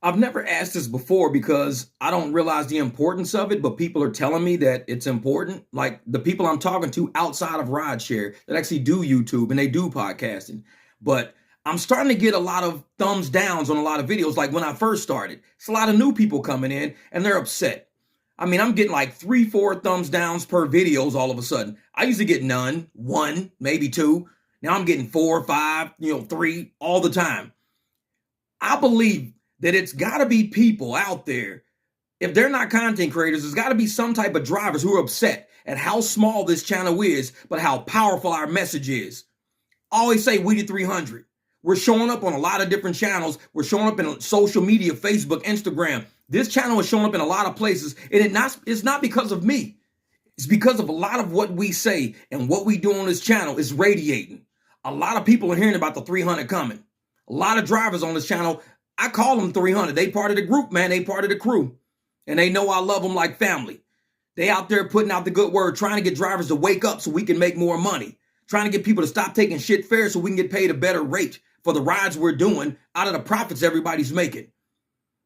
I've never asked this before because I don't realize the importance of it, but people are telling me that it's important. Like the people I'm talking to outside of rideshare that actually do YouTube and they do podcasting. But I'm starting to get a lot of thumbs downs on a lot of videos. Like when I first started, it's a lot of new people coming in and they're upset. I mean, I'm getting like 3, 4 thumbs downs per videos all of a sudden. I used to get none, 1, maybe 2. Now I'm getting 4, 5, 3 all the time. I believe that it's got to be people out there. If they're not content creators, there's got to be some type of drivers who are upset at how small this channel is, but how powerful our message is. I always say we did 300. We're showing up on a lot of different channels. We're showing up in social media, Facebook, Instagram. This channel is showing up in a lot of places, and it's not because of me. It's because of a lot of what we say and what we do on this channel is radiating. A lot of people are hearing about the 300 coming. A lot of drivers on this channel, I call them 300. They part of the group, man. They part of the crew. And they know I love them like family. They out there putting out the good word, trying to get drivers to wake up so we can make more money. Trying to get people to stop taking shit fair so we can get paid a better rate for the rides we're doing out of the profits everybody's making.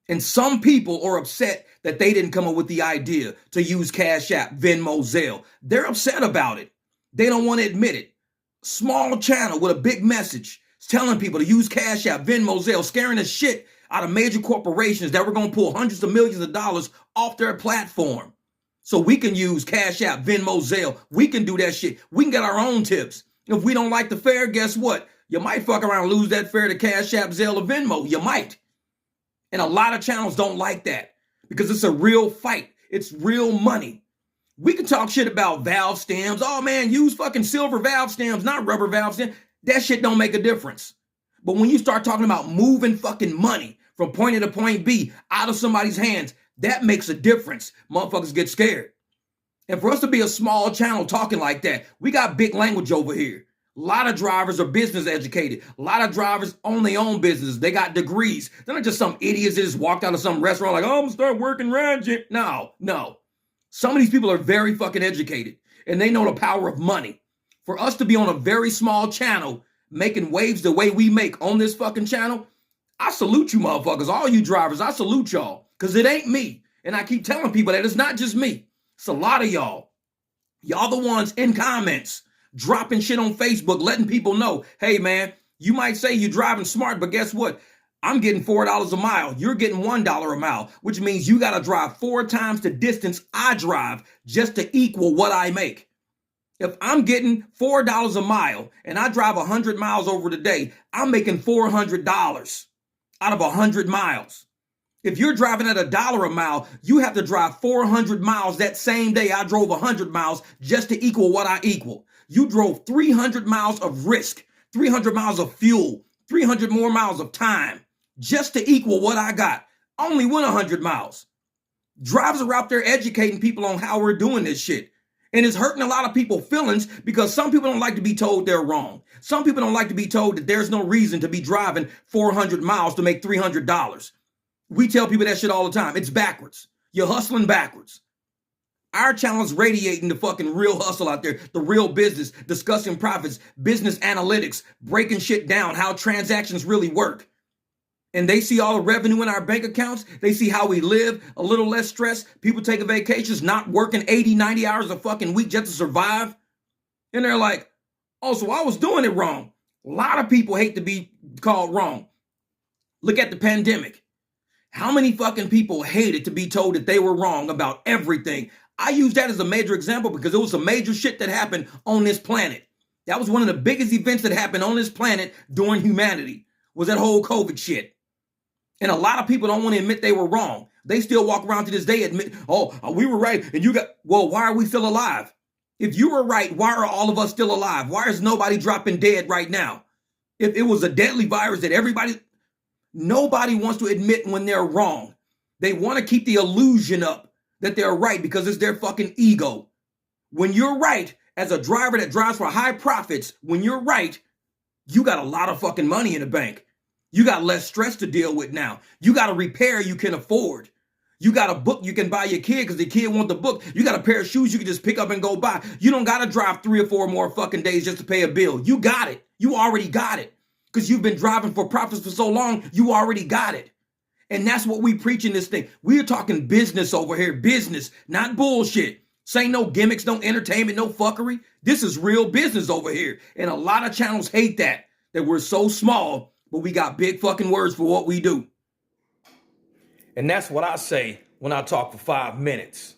And some people are upset that they didn't come up with the idea to use Cashapp, Venmo, Zelle. They're upset about it. They don't want to admit it. Small channel with a big message. It's telling people to use Cashapp, Venmo, Zelle, scaring the shit out of major corporations that we're going to pull hundreds of millions of dollars off their platform. So we can use Cashapp, Venmo, Zelle. We can do that shit. We can get our own tips. If we don't like the fare, guess what? You might fuck around and lose that fare to Cashapp, Zelle, or Venmo. You might. And a lot of channels don't like that because it's a real fight. It's real money. We can talk shit about valve stems. Oh, man, use fucking silver valve stems, not rubber valve stems. That shit don't make a difference. But when you start talking about moving fucking money from point A to point B out of somebody's hands, that makes a difference. Motherfuckers get scared. And for us to be a small channel talking like that, we got big language over here. A lot of drivers are business educated. A lot of drivers own their own business. They got degrees. They're not just some idiots that just walked out of some restaurant like, oh, I'm gonna start working around you. No. Some of these people are very fucking educated and they know the power of money. For us to be on a very small channel, making waves the way we make on this fucking channel, I salute you motherfuckers, all you drivers, I salute y'all, because it ain't me. And I keep telling people that it's not just me. It's a lot of y'all. Y'all the ones in comments, dropping shit on Facebook, letting people know, hey man, you might say you're driving smart, but guess what? I'm getting $4 a mile. You're getting $1 a mile, which means you got to drive 4 times the distance I drive just to equal what I make. If I'm getting $4 a mile and I drive 100 miles over the day, I'm making $400 out of 100 miles. If you're driving at $1 a mile, you have to drive 400 miles that same day I drove 100 miles just to equal what I equal. You drove 300 miles of risk, 300 miles of fuel, 300 more miles of time just to equal what I got. I only went 100 miles. Drivers are out there educating people on how we're doing this shit. And it's hurting a lot of people's feelings because some people don't like to be told they're wrong. Some people don't like to be told that there's no reason to be driving 400 miles to make $300. We tell people that shit all the time. It's backwards. You're hustling backwards. Our channel is radiating the fucking real hustle out there, the real business, discussing profits, business analytics, breaking shit down, how transactions really work. And they see all the revenue in our bank accounts. They see how we live, a little less stress. People taking vacations, not working 80, 90 hours a fucking week just to survive. And they're like, oh, so I was doing it wrong. A lot of people hate to be called wrong. Look at the pandemic. How many fucking people hated to be told that they were wrong about everything? I use that as a major example because it was some major shit that happened on this planet. That was one of the biggest events that happened on this planet during humanity, was that whole COVID shit. And a lot of people don't want to admit they were wrong. They still walk around to this day admit, oh, we were right. And well, why are we still alive? If you were right, why are all of us still alive? Why is nobody dropping dead right now? If it was a deadly virus that nobody wants to admit when they're wrong. They want to keep the illusion up that they're right because it's their fucking ego. When you're right, as a driver that drives for high profits, when you're right, you got a lot of fucking money in the bank. You got less stress to deal with now. You got a repair you can afford. You got a book you can buy your kid because the kid wants the book. You got a pair of shoes you can just pick up and go buy. You don't got to drive 3 or 4 more fucking days just to pay a bill. You got it. You already got it. Because you've been driving for profits for so long, you already got it. And that's what we preach in this thing. We're talking business over here, business, not bullshit. This ain't no gimmicks, no entertainment, no fuckery. This is real business over here. And a lot of channels hate that we're so small, but we got big fucking words for what we do. And that's what I say when I talk for 5 minutes.